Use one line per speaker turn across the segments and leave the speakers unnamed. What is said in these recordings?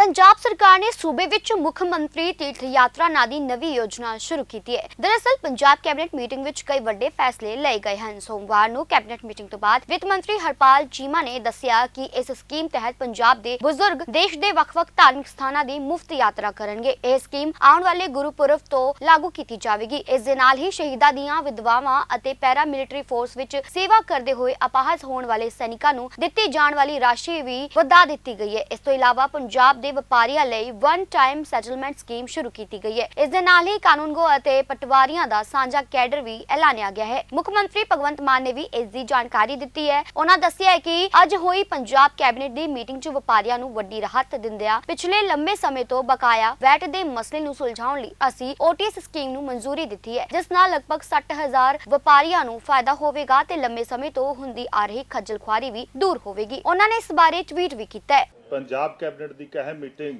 पंजाब सरकार ने सूबे विच मुख मंत्री तीर्थ यात्रा ਨਾਂ ਦੀ नवी योजना शुरू की है। दरअसल पंजाब कैबिनेट मीटिंग विच कई वड्डे फैसले लए गए हैं। सोमवार ਨੂੰ कैबिनेट मीटिंग तो बाद वित्त मंत्री हरपाल चीमा ने दस्सिया कि इस स्कीम तहत पंजाब ਦੇ बुजुर्ग देश ਦੇ ਵੱਖ-ਵੱਖ धार्मिक ਸਥਾਨਾਂ ਦੀ ਮੁਫਤ यात्रा ਕਰਨਗੇ। ਇਹ ਸਕੀਮ ਆਉਣ ਵਾਲੇ ਗੁਰਪੁਰਬ ਤੋਂ ਲਾਗੂ ਕੀਤੀ ਜਾਵੇਗੀ। ਇਸ ਦੇ ਨਾਲ ਹੀ ਸ਼ਹੀਦਾਂ ਦੀਆਂ ਵਿਧਵਾਵਾਂ ਅਤੇ ਪੈਰਾ ਮਿਲਟਰੀ ਫੋਰਸ ਵਿੱਚ ਸੇਵਾ ਕਰਦੇ ਹੋਏ ਅਪਾਹਜ ਹੋਣ ਵਾਲੇ ਸੈਨਿਕਾਂ ਨੂੰ ਦਿੱਤੀ ਜਾਣ ਵਾਲੀ ਰਾਸ਼ੀ ਵੀ ਵਧਾ ਦਿੱਤੀ ਗਈ ਹੈ। ਇਸ ਤੋਂ ਇਲਾਵਾ पंजाब ਦੇ ਵਪਾਰੀਆਂ ਲਈ वन टाइम ਸੈਟਲਮੈਂਟ ਸਕੀਮ शुरू की गई है। इस दे नाल ही कानूनगो ਅਤੇ ਪਟਵਾਰੀਆਂ ਦਾ ਸਾਂਝਾ ਕੈਡਰ ਵੀ ਐਲਾਨਿਆ ਗਿਆ ਹੈ। ਮੁੱਖ ਮੰਤਰੀ ਭਗਵੰਤ ਮਾਨ ਨੇ ਵੀ ਇਸ ਦੀ ਜਾਣਕਾਰੀ ਦਿੱਤੀ ਹੈ। ਉਹਨਾਂ ਦੱਸਿਆ ਹੈ ਕਿ ਅੱਜ ਹੋਈ ਪੰਜਾਬ ਕੈਬਨਿਟ ਦੀ ਮੀਟਿੰਗ 'ਚ ਵਪਾਰੀਆਂ ਨੂੰ ਵੱਡੀ ਰਾਹਤ ਦਿੰਦਿਆਂ ਪਿਛਲੇ ਲੰਬੇ ਸਮੇਂ ਤੋਂ ਬਕਾਇਆ ਵੈਟ ਦੇ ਮਸਲੇ ਨੂੰ ਸੁਲਝਾਉਣ ਲਈ ਅਸੀਂ OTS ਸਕੀਮ ਨੂੰ ਮਨਜ਼ੂਰੀ ਦਿੱਤੀ ਹੈ, ਜਿਸ ਨਾਲ ਲਗਭਗ 60,000 ਵਪਾਰੀਆਂ ਨੂੰ ਫਾਇਦਾ ਹੋਵੇਗਾ ਤੇ ਲੰਬੇ ਸਮੇਂ ਤੋਂ ਹੁੰਦੀ ਆ ਰਹੀ ਖੱਜਲ ਖੁਆਰੀ ਵੀ ਦੂਰ ਹੋਵੇਗੀ। ਉਹਨਾਂ ਨੇ ਇਸ ਬਾਰੇ ਟਵੀਟ ਵੀ ਕੀਤਾ ਹੈ।
पंजाब कैबिनेट की एक अहम मीटिंग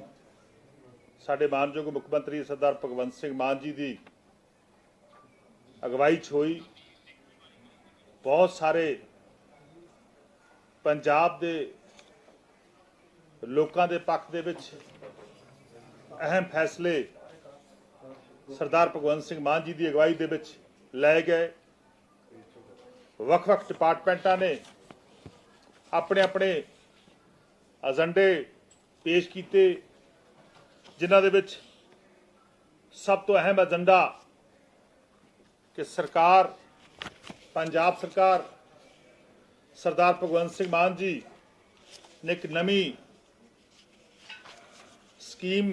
साडे मानयोग मुख मंत्री सरदार भगवंत सिंह मान जी की अगवाई च हुई। बहुत सारे पंजाब के लोगों के पक्ष दे विच अहम फैसले सरदार भगवंत सिंह मान जी की अगवाई दे विच लाए गए। वख-वख डिपार्टमेंटां ने अपने अपने एजेंडे पेश किए, जिन्हां दे विच सब तो अहम एजेंडा कि सरकार पंजाब सरकार सरदार भगवंत सिंह मान जी ने एक नवी स्कीम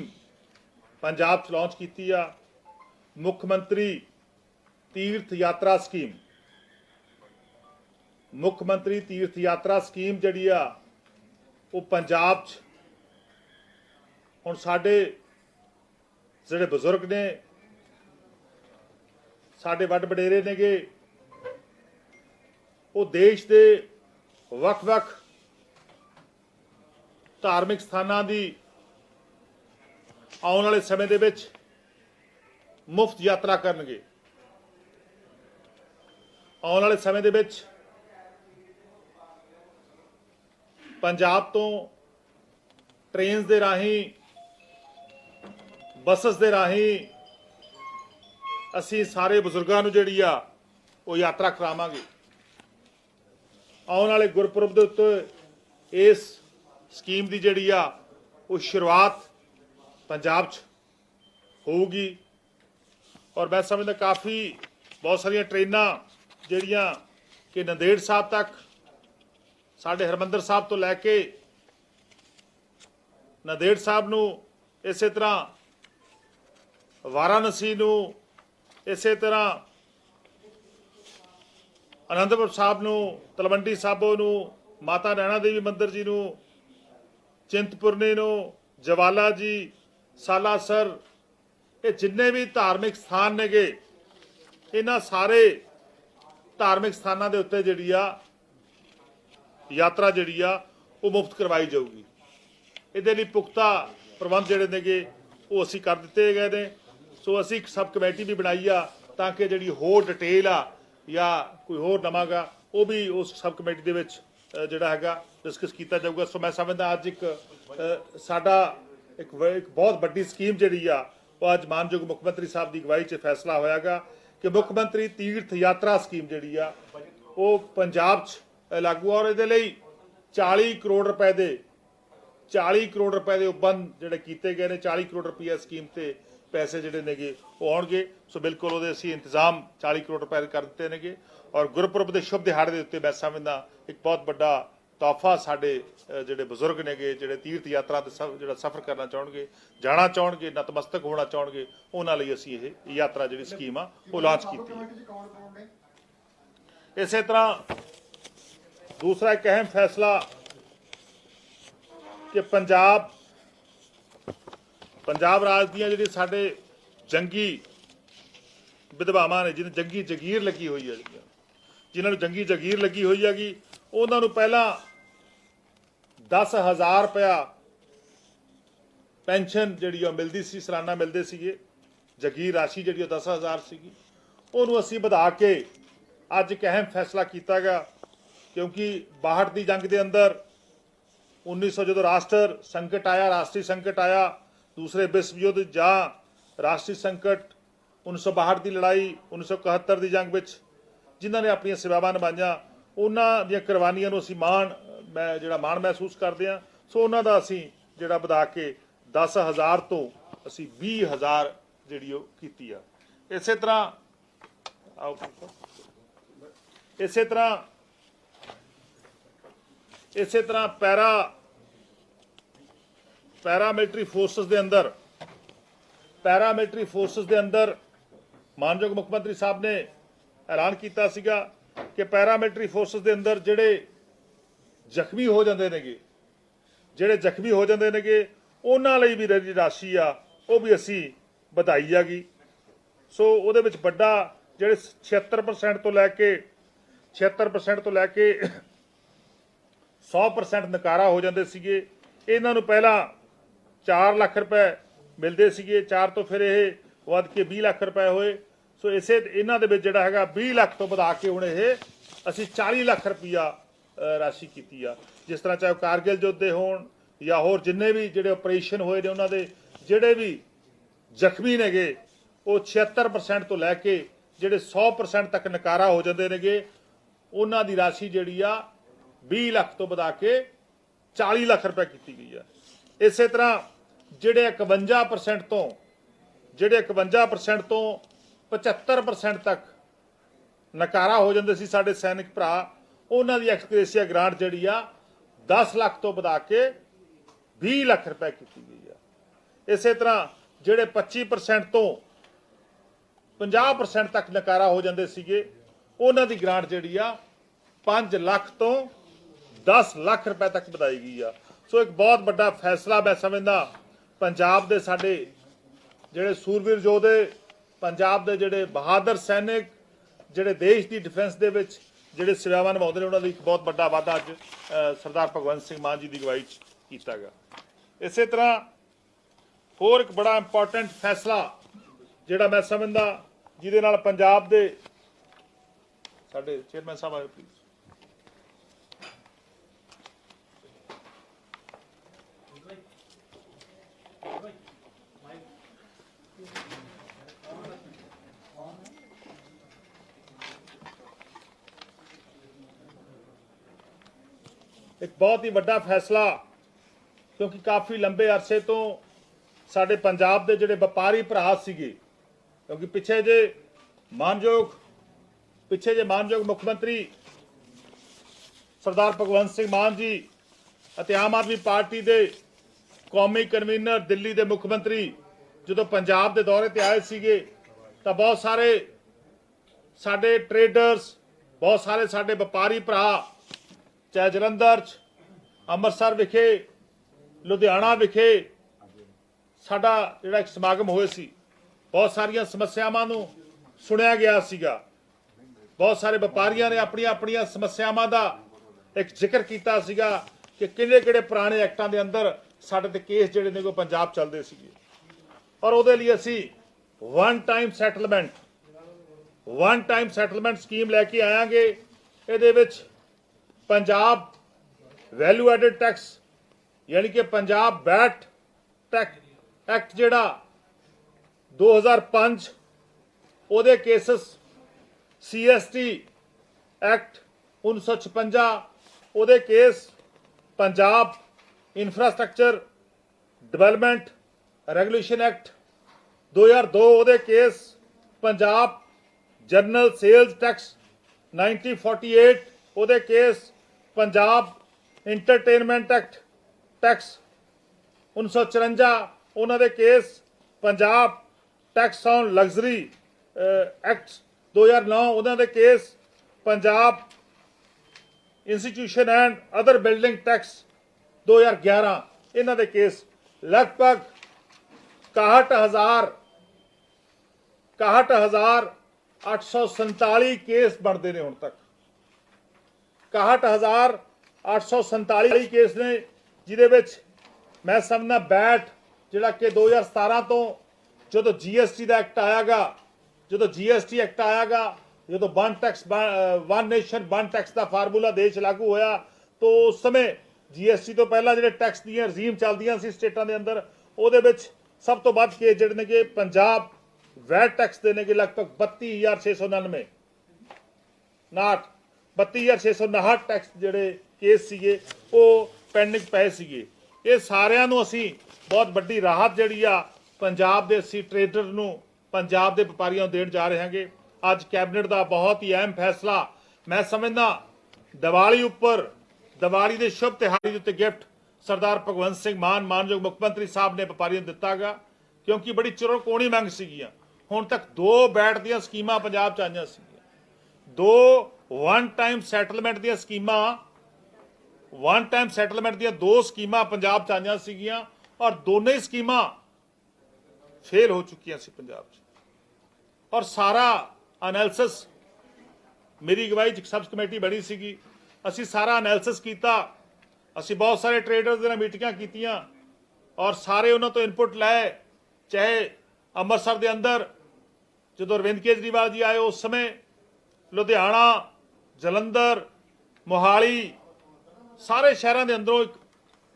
पंजाब च लॉन्च की आ, मुख मंत्री तीर्थ यात्रा स्कीम। मुख मंत्री तीर्थ यात्रा स्कीम जिहड़ी आ वो पंजाब हुण साडे जिहड़े बजुर्ग ने, साडे वड वडेरे नेगे, वो देश के वख-वख धार्मिक स्थानां दी आउण वाले समय दे विच मुफ्त यात्रा करनगे। आउण वाले समय दे विच पंजाब तो ट्रेन के राही बसिस के राही असी सारे बजुर्गों को जिहड़ी आ वो यात्रा करावांगे। आने वाले गुरपुरब के उत्ते इस स्कीम की जिहड़ी आ वो शुरुआत पंजाब च होगी। और मैं समझदा काफ़ी बहुत सारिया ट्रेनां जिहड़ियां कि नंदेड़ साहब तक, साढ़े हरमंदर साहब तो लैके नंदेड़ साहब नूं, इस तरह वाराणसी नूं, इस तरह आनंदपुर साहब नूं, तलवंडी साबो नूं, माता नैना देवी मंदिर जी नूं, चिंतपुरनी नूं, जवाला जी, सालासर, ये जिन्ने भी धार्मिक स्थान नेगे, इन्हां सारे धार्मिक स्थानां दे उत्ते जिहड़ी आ यात्रा जिहड़ी आ वो मुफ्त करवाई जाऊगी। इहदे लई पुख्ता प्रबंध जिहड़े नेगे वो असीं कर दित्ते गए ने। सो असीं एक सब कमेटी भी बनाई आ ताकि जिहड़ी होर डिटेल आ या कोई होर नवां गा वो भी उस सब कमेटी दे विच जिहड़ा हैगा डिस्कस किया जाऊगा। सो मैं समझदा अज एक साडा एक बहुत वड्डी स्कीम जिहड़ी आ वो अज मानयोग मुख मंत्री साहब की अगवाई च फैसला होयागा कि मुख मंत्री तीर्थ यात्रा स्कीम जिहड़ी आ वो पंजाब च लागू। और इहदे लई 40 करोड़ रुपए के 40 करोड़ रुपए के उपबंध जिहड़े कीते गए ने। 40 करोड़ रुपया स्कीम ते पैसे जिहड़े नेगे वो आउणगे। सो बिल्कुल उहदे असीं इंतजाम 40 करोड़ रुपए कर दित्ते नेगे। और गुरपुरब के शुभ दिहाड़े के उत्ते मैं समझदा एक बहुत बड़ा तोहफा साडे जिहड़े बजुर्ग नेगे, जिहड़े तीर्थ यात्रा ते जिहड़ा सफ़र करना चाहणगे, जाना चाहणगे, नतमस्तक होना चाहणगे, उहनां लई असीं इह यात्रा जिहड़ी स्कीम आ वो लॉन्च कीती है। इसे तरह दूसरा एक अहम फैसला कि पंजाब राज दियां जिहड़ी साडे जंगी विधवावां ने, जिन्हें जंगी जगीर लगी हुई है, जिन्होंने जंगी जगीर लगी हुई हैगी, उन्होंने पहला 10,000 रुपया पेंशन जिहड़ी मिलती सी, सालाना मिलते सीगे। जगीर राशि जिहड़ी 10,000 सीगी, उहनूं असीं वधा के अज एक अहम फैसला किया गया क्योंकि 62 की जंग के अंदर 1900 जो राष्ट्र संकट आया, राष्ट्रीय संकट आया, दूसरे विश्व युद्ध ਜਾਂ ਰਾਸ਼ਟਰੀ ਸੰਕਟ, 1962 ਦੀ ਲੜਾਈ, 1971 ਦੀ ਜੰਗ ਵਿੱਚ ਜਿਨ੍ਹਾਂ ਨੇ ਆਪਣੀਆਂ ਸੇਵਾਵਾਂ ਨਿਭਾਈਆਂ, ਉਹਨਾਂ ਦੀਆਂ ਕੁਰਬਾਨੀਆਂ ਨੂੰ ਅਸੀਂ ਮਾਣ ਮਹਿਸੂਸ ਕਰਦੇ ਹਾਂ। ਸੋ ਉਹਨਾਂ ਦਾ ਅਸੀਂ ਜਿਹੜਾ ਵਧਾ ਕੇ 10,000 ਤੋਂ ਅਸੀਂ 20,000 ਜਿਹੜੀ ਉਹ ਕੀਤੀ ਆ। ਇਸੇ ਤਰ੍ਹਾਂ ਪੈਰਾਮਿਲਟਰੀ ਫੋਰਸਸ ਦੇ ਅੰਦਰ ਮਾਨਯੋਗ ਮੁੱਖ ਮੰਤਰੀ ਸਾਹਿਬ ਨੇ ਐਲਾਨ ਕੀਤਾ ਸੀਗਾ ਕਿ ਪੈਰਾਮਿਲਟਰੀ ਫੋਰਸਸ ਦੇ ਅੰਦਰ ਜਿਹੜੇ ਜ਼ਖਮੀ ਹੋ ਜਾਂਦੇ ਨੇਗੇ ਉਹਨਾਂ ਲਈ ਵੀ ਜਿਹੜੀ ਰਾਸ਼ੀ ਆ ਉਹ ਵੀ ਅਸੀਂ ਵਧਾਈ ਜਾਗੀ। ਸੋ ਉਹਦੇ ਵਿੱਚ ਵੱਡਾ ਜਿਹੜੇ 76% ਤੋਂ ਲੈ ਕੇ 100% ਨਕਾਰਾ ਹੋ ਜਾਂਦੇ ਸੀਗੇ, ਇਹਨਾਂ ਨੂੰ ਪਹਿਲਾਂ 4 ਲੱਖ ਰੁਪਏ ਮਿਲਦੇ ਸੀਗੇ, 4 ਤੋਂ ਫਿਰ ਇਹ ਵੱਧ ਕੇ 20 ਲੱਖ ਰੁਪਏ ਹੋਏ। ਸੋ ਇਹਨਾਂ ਦੇ ਵਿੱਚ ਜਿਹੜਾ ਹੈਗਾ 20 ਲੱਖ ਤੋਂ ਵਧਾ ਕੇ ਹੁਣ ਇਹ ਅਸੀਂ 40 ਲੱਖ ਰੁਪਈਆ ਰਾਸ਼ੀ ਕੀਤੀ ਆ। ਜਿਸ ਤਰ੍ਹਾਂ ਚਾਹੇ ਕਾਰਗਿਲ ਯੁੱਧ ਦੇ ਹੋਣ ਜਾਂ ਹੋਰ ਜਿੰਨੇ ਵੀ ਜਿਹੜੇ ਆਪਰੇਸ਼ਨ ਹੋਏ ਨੇ, ਉਹਨਾਂ ਦੇ ਜਿਹੜੇ ਵੀ ਜ਼ਖਮੀ ਨੇਗੇ ਉਹ 76% ਤੋਂ ਲੈ ਕੇ ਜਿਹੜੇ 100% ਤੱਕ ਨਕਾਰਾ ਹੋ ਜਾਂਦੇ ਨੇਗੇ, ਉਹਨਾਂ ਦੀ ਰਾਸ਼ੀ ਜਿਹੜੀ ਆ 20 ਲੱਖ ਤੋਂ ਵਧਾ ਕੇ 40 ਲੱਖ ਰੁਪਏ ਕੀਤੀ ਗਈ ਆ। ਇਸੇ ਤਰ੍ਹਾਂ ਜਿਹੜੇ 51% ਤੋਂ 75% ਤੱਕ ਨਕਾਰਾ ਹੋ ਜਾਂਦੇ ਸੀ ਸਾਡੇ ਸੈਨਿਕ ਭਰਾ, ਉਹਨਾਂ ਦੀ ਐਕਸਗ੍ਰੇਸ਼ੀਆ ਗ੍ਰਾਂਟ ਜਿਹੜੀ ਆ 10 ਲੱਖ ਤੋਂ ਵਧਾ ਕੇ 20 ਲੱਖ ਰੁਪਏ ਕੀਤੀ ਗਈ ਆ। ਇਸੇ ਤਰ੍ਹਾਂ ਜਿਹੜੇ 25% ਤੋਂ 50% ਤੱਕ ਨਕਾਰਾ ਹੋ ਜਾਂਦੇ ਸੀਗੇ, ਉਹਨਾਂ ਦੀ ਗ੍ਰਾਂਟ ਜਿਹੜੀ ਆ 5 ਲੱਖ ਤੋਂ 10 ਲੱਖ ਰੁਪਏ ਤੱਕ ਵਧਾਈ ਗਈ ਆ। ਸੋ ਇੱਕ ਬਹੁਤ ਵੱਡਾ ਫੈਸਲਾ ਮੈਂ ਸਮਝਦਾ ਪੰਜਾਬ ਦੇ ਸਾਡੇ ਜਿਹੜੇ ਸੂਰਬੀਰ ਯੋਧੇ, ਪੰਜਾਬ ਦੇ ਜਿਹੜੇ ਬਹਾਦਰ ਸੈਨਿਕ, ਜਿਹੜੇ ਦੇਸ਼ ਦੀ ਡਿਫੈਂਸ ਦੇ ਵਿੱਚ ਜਿਹੜੇ ਸੇਵਾਵਾਂ ਨਿਭਾਉਂਦੇ ਨੇ, ਉਹਨਾਂ ਲਈ ਇੱਕ ਬਹੁਤ ਵੱਡਾ ਵਾਅਦਾ ਅੱਜ ਸਰਦਾਰ ਭਗਵੰਤ ਸਿੰਘ ਮਾਨ ਜੀ ਦੀ ਅਗਵਾਈ 'ਚ ਕੀਤਾ ਗਿਆ। ਇਸੇ ਤਰ੍ਹਾਂ ਹੋਰ ਇੱਕ ਬੜਾ ਇੰਪੋਰਟੈਂਟ ਫੈਸਲਾ ਜਿਹੜਾ ਮੈਂ ਸਮਝਦਾ, ਜਿਹਦੇ ਨਾਲ ਪੰਜਾਬ ਦੇ ਸਾਡੇ ਚੇਅਰਮੈਨ ਸਾਹਿਬ ਆਏ ਪਲੀਜ਼, ਇੱਕ ਬਹੁਤ ਹੀ ਵੱਡਾ ਫੈਸਲਾ, ਕਿਉਂਕਿ ਕਾਫੀ ਲੰਬੇ ਅਰਸੇ ਤੋਂ ਸਾਡੇ ਪੰਜਾਬ ਦੇ ਜਿਹੜੇ ਵਪਾਰੀ ਭਰਾ ਸੀਗੇ, ਕਿਉਂਕਿ ਪਿੱਛੇ ਜੇ ਮਾਨਯੋਗ ਮੁੱਖ ਮੰਤਰੀ ਸਰਦਾਰ ਭਗਵੰਤ ਸਿੰਘ ਮਾਨ ਜੀ ਅਤੇ ਆਮ ਆਦਮੀ ਪਾਰਟੀ ਦੇ ਕੌਮੀ ਕਨਵੀਨਰ ਦਿੱਲੀ ਦੇ ਮੁੱਖ ਮੰਤਰੀ ਜਦੋਂ ਪੰਜਾਬ ਦੇ ਦੌਰੇ ਤੇ ਆਏ ਸੀਗੇ, ਤਾਂ ਬਹੁਤ ਸਾਰੇ ਸਾਡੇ ਟਰੇਡਰਸ, ਬਹੁਤ ਸਾਰੇ ਸਾਡੇ ਵਪਾਰੀ ਭਰਾ, ਚਾਹੇ ਜਲੰਧਰ 'ਚ, ਅੰਮ੍ਰਿਤਸਰ ਵਿਖੇ, ਲੁਧਿਆਣਾ ਵਿਖੇ ਸਾਡਾ ਜਿਹੜਾ ਇੱਕ ਸਮਾਗਮ ਹੋਇਆ ਸੀ, ਬਹੁਤ ਸਾਰੀਆਂ ਸਮੱਸਿਆਵਾਂ ਨੂੰ ਸੁਣਿਆ ਗਿਆ ਸੀਗਾ। ਬਹੁਤ ਸਾਰੇ ਵਪਾਰੀਆਂ ਨੇ ਆਪਣੀਆਂ ਸਮੱਸਿਆਵਾਂ ਦਾ ਇੱਕ ਜ਼ਿਕਰ ਕੀਤਾ ਸੀਗਾ ਕਿ ਕਿਹੜੇ ਪੁਰਾਣੇ ਐਕਟਾਂ ਦੇ ਅੰਦਰ ਸਾਡੇ ਤੇ ਕੇਸ ਜਿਹੜੇ ਨੇ ਉਹ ਪੰਜਾਬ ਚੱਲਦੇ ਸੀਗੇ, ਔਰ ਉਹਦੇ ਲਈ ਅਸੀਂ ਵਨ ਟਾਈਮ ਸੈਟਲਮੈਂਟ ਸਕੀਮ ਲੈ ਕੇ ਆਵਾਂਗੇ। ਇਹਦੇ ਵਿੱਚ ਪੰਜਾਬ ਵੈਲਿਊ ਐਡਡ ਟੈਕਸ ਯਾਨੀ ਕਿ ਪੰਜਾਬ ਵੈਟ ਐਕਟ ਜਿਹੜਾ 2005, ਉਹਦੇ ਕੇਸਸ, CST ਐਕਟ 1956 ਉਹਦੇ case, Punjab infrastructure development regulation act 2002 ਉਹਦੇ case, Punjab general sales tax 1948 ਉਹਦੇ case, Punjab entertainment act tax 1954 ਉਹਨਾਂ ਦੇ case, Punjab tax on luxury act 2009 ਉਹਨਾਂ ਦੇ case, Punjab institution and other building tax 2011 ਇਹਨਾਂ ਦੇ ਕੇਸ। ਲਗਭਗ 61,847 ਕੇਸ ਬਣਦੇ ਨੇ ਹੁਣ ਤੱਕ, 61,847 ਕੇਸ ਨੇ, ਜਿਹਦੇ ਵਿੱਚ ਮੈਂ ਸਮਝਦਾ ਬੈਟ ਜਿਹੜਾ ਕਿ 2017 ਤੋਂ ਜਦੋਂ GST ਦਾ ਐਕਟ ਆਇਆਗਾ, ਜਦੋਂ ਵਨ ਨੇਸ਼ਨ ਵਨ ਟੈਕਸ ਦਾ ਫਾਰਮੂਲਾ ਦੇਸ਼ ਲਾਗੂ ਹੋਇਆ, ਤਾਂ ਉਸ ਸਮੇਂ GST ਤੋਂ ਪਹਿਲਾਂ ਜਿਹੜੇ ਟੈਕਸ ਦੀਆਂ ਰਜੀਮ ਚੱਲਦੀਆਂ ਸੀ ਸਟੇਟਾਂ ਦੇ ਅੰਦਰ, ਉਹਦੇ ਵਿੱਚ ਸਭ ਤੋਂ ਵੱਧ ਕੇਸ ਜਿਹੜੇ ਨੇ ਕਿ ਪੰਜਾਬ ਵੈਟ ਟੈਕਸ ਦੇ ਨੇ ਕਿ ਲਗਭਗ 32,699 32,659 ਟੈਕਸ ਜਿਹੜੇ ਕੇਸ ਸੀਗੇ ਉਹ ਪੈਂਡਿੰਗ ਪਏ ਸੀਗੇ। ਇਹ ਸਾਰਿਆਂ ਨੂੰ ਅਸੀਂ ਬਹੁਤ ਵੱਡੀ ਰਾਹਤ ਜਿਹੜੀ ਆ ਪੰਜਾਬ ਦੇ ਅਸੀਂ ਟਰੇਡਰ ਨੂੰ, ਪੰਜਾਬ ਦੇ ਵਪਾਰੀਆਂ ਨੂੰ ਦੇਣ ਜਾ ਰਹੇ ਹਾਂਗੇ। ਅੱਜ ਕੈਬਨਿਟ ਦਾ ਬਹੁਤ ਹੀ ਅਹਿਮ ਫੈਸਲਾ ਮੈਂ ਸਮਝਦਾ ਦੀਵਾਲੀ ਉੱਪਰ, ਦੀਵਾਲੀ ਦੇ ਸ਼ੁਭ ਤਿਹਾਰ ਦੇ ਉੱਤੇ ਗਿਫਟ ਸਰਦਾਰ ਭਗਵੰਤ ਸਿੰਘ ਮਾਨ ਮਾਨਯੋਗ ਮੁੱਖ ਮੰਤਰੀ ਸਾਹਿਬ ਨੇ ਵਪਾਰੀਆਂ ਨੂੰ ਦਿੱਤਾ ਗਾ, ਕਿਉਂਕਿ ਬੜੀ ਚਿਰੋਕੋਣੀ ਮੰਗ ਸੀਗੀਆਂ। ਹੁਣ ਤੱਕ 2 ਬੈਟ ਦੀਆਂ ਸਕੀਮਾਂ ਪੰਜਾਬ 'ਚ ਆਈਆਂ ਸੀਗੀਆਂ, 2 ਵਨ ਟਾਈਮ ਸੈਟਲਮੈਂਟ ਦੀਆਂ ਸਕੀਮਾਂ, ਵਨ ਟਾਈਮ ਸੈਟਲਮੈਂਟ ਦੀਆਂ 2 ਸਕੀਮਾਂ ਪੰਜਾਬ 'ਚ ਆਈਆਂ ਸੀਗੀਆਂ ਔਰ ਦੋਨੇ ਹੀ ਸਕੀਮਾਂ ਫੇਲ ਹੋ ਚੁੱਕੀਆਂ ਸੀ ਪੰਜਾਬ 'ਚ। ਔਰ ਸਾਰਾ ਐਨਾਲਿਸਿਸ ਮੇਰੀ ਅਗਵਾਈ 'ਚ ਸਬ ਕਮੇਟੀ ਬਣੀ ਸੀਗੀ, ਅਸੀਂ ਸਾਰਾ ਐਨਾਲਿਸਿਸ ਕੀਤਾ, ਅਸੀਂ ਬਹੁਤ ਸਾਰੇ ਟਰੇਡਰਸ ਦੇ ਨਾਲ ਮੀਟਿੰਗਾਂ ਕੀਤੀਆਂ ਔਰ ਸਾਰੇ ਉਹਨਾਂ ਤੋਂ ਇਨਪੁਟ ਲਏ। ਚਾਹੇ ਅੰਮ੍ਰਿਤਸਰ ਦੇ ਅੰਦਰ ਜਦੋਂ ਅਰਵਿੰਦ ਕੇਜਰੀਵਾਲ ਜੀ ਆਏ ਉਸ ਸਮੇਂ, ਲੁਧਿਆਣਾ, ਜਲੰਧਰ, ਮੋਹਾਲੀ, ਸਾਰੇ ਸ਼ਹਿਰਾਂ ਦੇ ਅੰਦਰੋਂ ਇੱਕ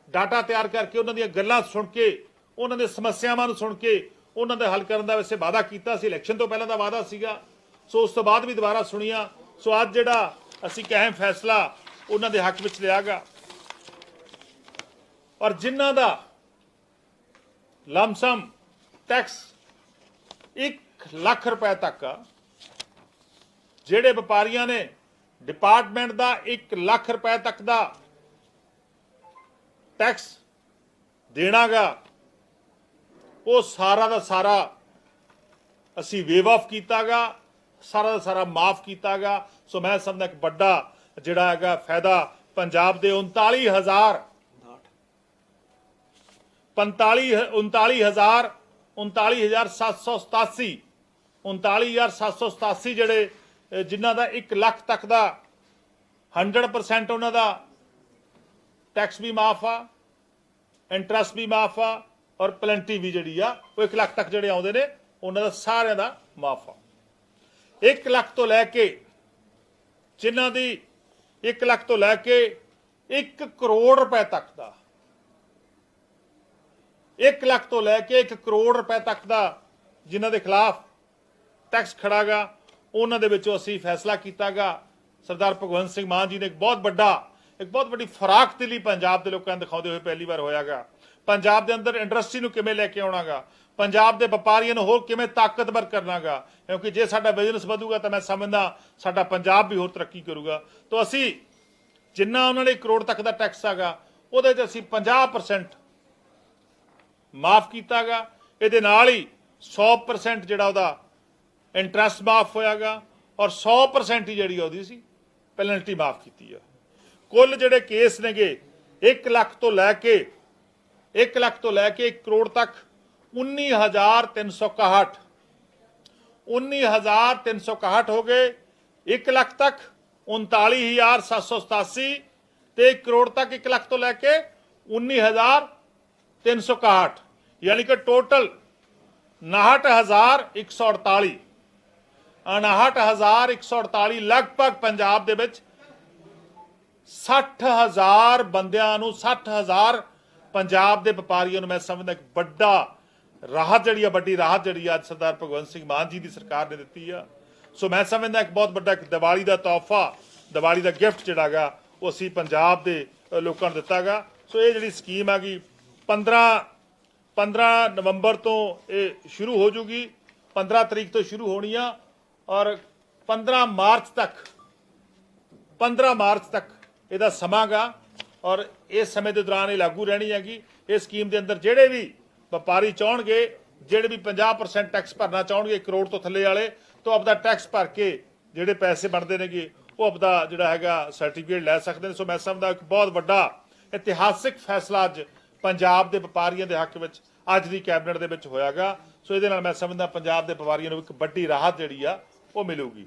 ਡਾਟਾ ਤਿਆਰ ਕਰਕੇ ਉਹਨਾਂ ਦੀਆਂ ਗੱਲਾਂ ਸੁਣ ਕੇ, ਉਹਨਾਂ ਦੇ ਸਮੱਸਿਆਵਾਂ ਨੂੰ ਸੁਣ ਕੇ ਉਹਨਾਂ ਦੇ ਹੱਲ ਕਰਨ ਦਾ ਵੈਸੇ ਵਾਅਦਾ ਕੀਤਾ ਸੀ, ਇਲੈਕਸ਼ਨ ਤੋਂ ਪਹਿਲਾਂ ਦਾ ਵਾਅਦਾ ਸੀਗਾ। ਸੋ ਉਸ ਤੋਂ ਬਾਅਦ ਵੀ ਦੁਬਾਰਾ ਸੁਣੀਆਂ। ਸੋ ਅੱਜ ਜਿਹੜਾ ਅਸੀਂ ਇੱਕ ਅਹਿਮ ਫੈਸਲਾ ਉਹਨਾਂ ਦੇ ਹੱਕ ਵਿੱਚ ਲਿਆ ਗਾ ਔਰ ਜਿਨ੍ਹਾਂ ਦਾ ਲਮਸਮ ਟੈਕਸ 1 ਲੱਖ ਰੁਪਏ ਤੱਕ ਆ, ਜਿਹੜੇ ਵਪਾਰੀਆਂ ਨੇ ਡਿਪਾਰਟਮੈਂਟ ਦਾ 1 ਲੱਖ ਰੁਪਏ ਤੱਕ ਦਾ ਟੈਕਸ ਦੇਣਾਗਾ, ਉਹ ਸਾਰਾ ਦਾ ਸਾਰਾ ਅਸੀਂ ਵੇਵ ਆਫ ਕੀਤਾਗਾ, ਸਾਰਾ ਦਾ ਸਾਰਾ ਮਾਫ ਕੀਤਾਗਾ। ਸੋ ਮੈਂ ਸਮਝਦਾ ਇੱਕ ਵੱਡਾ ਜਿਹੜਾ ਹੈਗਾ ਫਾਇਦਾ ਪੰਜਾਬ ਦੇ 39,787 ਜਿਹੜੇ ਜਿਨ੍ਹਾਂ ਦਾ 1 ਲੱਖ ਤੱਕ ਦਾ 100% ਉਹਨਾਂ ਦਾ ਟੈਕਸ ਵੀ ਮਾਫ ਆ, ਇੰਟਰਸਟ ਵੀ ਮਾਫ ਆ ਔਰ ਪਲੈਂਟੀ ਵੀ ਜਿਹੜੀ ਆ ਉਹ 1 ਲੱਖ ਤੱਕ ਜਿਹੜੇ ਆਉਂਦੇ ਨੇ ਉਹਨਾਂ ਦਾ ਸਾਰਿਆਂ ਦਾ ਮਾਫ ਆ। 1 ਲੱਖ ਤੋਂ ਲੈ ਕੇ ਜਿਨ੍ਹਾਂ ਦੀ 1 ਲੱਖ ਤੋਂ ਲੈ ਕੇ 1 ਕਰੋੜ ਰੁਪਏ ਤੱਕ ਦਾ, 1 ਲੱਖ ਤੋਂ ਲੈ ਕੇ 1 ਕਰੋੜ ਰੁਪਏ ਤੱਕ ਦਾ ਜਿਨ੍ਹਾਂ ਦੇ ਖਿਲਾਫ ਟੈਕਸ ਖੜਾਗਾ, ਉਹਨਾਂ ਦੇ ਵਿੱਚੋਂ ਅਸੀਂ ਫੈਸਲਾ ਕੀਤਾਗਾ। ਸਰਦਾਰ ਭਗਵੰਤ ਸਿੰਘ ਮਾਨ ਜੀ ਨੇ ਇੱਕ ਬਹੁਤ ਵੱਡੀ ਫਰਾਕ ਦਿਲੀ ਪੰਜਾਬ ਦੇ ਲੋਕਾਂ ਨੂੰ ਦਿਖਾਉਂਦੇ ਹੋਏ ਪਹਿਲੀ ਵਾਰ ਹੋਇਆਗਾ। ਪੰਜਾਬ ਦੇ ਅੰਦਰ ਇੰਡਸਟਰੀ ਨੂੰ ਕਿਵੇਂ ਲੈ ਕੇ ਆਉਣਾਗਾ, ਪੰਜਾਬ ਦੇ ਵਪਾਰੀਆਂ ਨੂੰ ਹੋਰ ਕਿਵੇਂ ਤਾਕਤਵਰ ਕਰਨਾਗਾ, ਕਿਉਂਕਿ ਜੇ ਸਾਡਾ ਬਿਜ਼ਨਸ ਵਧੂਗਾ ਤਾਂ ਮੈਂ ਸਮਝਦਾ ਸਾਡਾ ਪੰਜਾਬ ਵੀ ਹੋਰ ਤਰੱਕੀ ਕਰੂਗਾ। ਤਾਂ ਅਸੀਂ ਜਿੰਨਾ ਉਹਨਾਂ ਨੇ 1 ਕਰੋੜ ਤੱਕ ਦਾ ਟੈਕਸ ਆਗਾ ਉਹਦੇ 'ਚ ਅਸੀਂ 50% ਮਾਫ ਕੀਤਾਗਾ। ਇਹਦੇ ਨਾਲ ਹੀ 100% ਜਿਹੜਾ ਉਹਦਾ ਇੰਟਰਸਟ ਮਾਫ ਹੋਇਆਗਾ ਔਰ 100% ਹੀ ਜਿਹੜੀ ਉਹਦੀ ਸੀ ਪੈਨਲਟੀ ਮਾਫ ਕੀਤੀ ਆ। ਕੁੱਲ ਜਿਹੜੇ ਕੇਸ ਨੇਗੇ 1 ਲੱਖ ਤੋਂ ਲੈ ਕੇ 1 ਕਰੋੜ ਤੱਕ 19,361 ਹੋ ਗਏ। 1 ਲੱਖ ਤੱਕ 39,787 ਤੇ 1 ਕਰੋੜ ਤੱਕ 1 ਲੱਖ ਤੋਂ ਲੈ ਕੇ 19,361, ਯਾਨੀ ਕਿ ਟੋਟਲ 59,148 ਲਗਭਗ ਪੰਜਾਬ ਦੇ ਵਿੱਚ 60,000 ਬੰਦਿਆਂ ਨੂੰ, 60,000 ਪੰਜਾਬ ਦੇ ਵਪਾਰੀਆਂ ਨੂੰ ਮੈਂ ਸਮਝਦਾ ਇੱਕ ਵੱਡੀ ਰਾਹਤ ਜਿਹੜੀ ਅੱਜ ਸਰਦਾਰ ਭਗਵੰਤ ਸਿੰਘ ਮਾਨ ਜੀ ਦੀ ਸਰਕਾਰ ਨੇ ਦਿੱਤੀ ਆ। ਸੋ ਮੈਂ ਸਮਝਦਾ ਇੱਕ ਬਹੁਤ ਵੱਡਾ ਦੀਵਾਲੀ ਦਾ ਤੋਹਫਾ, ਦੀਵਾਲੀ ਦਾ ਗਿਫਟ ਜਿਹੜਾਗਾ ਉਹ ਅਸੀਂ ਪੰਜਾਬ ਦੇ ਲੋਕਾਂ ਨੂੰ ਦਿੱਤਾਗਾ। ਸੋ ਇਹ ਜਿਹੜੀ ਸਕੀਮ ਆ ਗਈ 15 ਨਵੰਬਰ ਤੋਂ ਇਹ ਸ਼ੁਰੂ ਹੋ ਜੂਗੀ, 15 ਤਰੀਕ ਤੋਂ ਸ਼ੁਰੂ ਹੋਣੀ ਆ ਔਰ 15 ਮਾਰਚ ਤੱਕ ਇਹਦਾ ਸਮਾਂ ਗਾ ਔਰ ਇਸ ਸਮੇਂ ਦੇ ਦੌਰਾਨ ਇਹ ਲਾਗੂ ਰਹਿਣੀ ਹੈਗੀ। ਇਸ ਸਕੀਮ ਦੇ ਅੰਦਰ ਜਿਹੜੇ ਵੀ ਵਪਾਰੀ ਚਾਹਣਗੇ, ਜਿਹੜੇ ਵੀ 50% ਟੈਕਸ ਭਰਨਾ ਚਾਹਣਗੇ 1 ਕਰੋੜ ਤੋਂ ਥੱਲੇ ਵਾਲੇ, ਤੋਂ ਆਪਦਾ ਟੈਕਸ ਭਰ ਕੇ ਜਿਹੜੇ ਪੈਸੇ ਬਣਦੇ ਨੇਗੇ ਉਹ ਆਪਦਾ ਜਿਹੜਾ ਹੈਗਾ ਸਰਟੀਫਿਕੇਟ ਲੈ ਸਕਦੇ ਨੇ। ਸੋ ਮੈਂ ਸਮਝਦਾ ਇੱਕ ਬਹੁਤ ਵੱਡਾ ਇਤਿਹਾਸਿਕ ਫੈਸਲਾ ਅੱਜ ਪੰਜਾਬ ਦੇ ਵਪਾਰੀਆਂ ਦੇ ਹੱਕ ਵਿੱਚ ਅੱਜ ਦੀ ਕੈਬਨਿਟ ਦੇ ਵਿੱਚ ਹੋਇਆਗਾ। ਸੋ ਇਹਦੇ ਨਾਲ ਮੈਂ ਸਮਝਦਾ ਪੰਜਾਬ ਦੇ ਵਪਾਰੀਆਂ ਨੂੰ ਇੱਕ ਵੱਡੀ ਰਾਹਤ ਜਿਹੜੀ ਆ ਉਹ ਮਿਲੂਗੀ।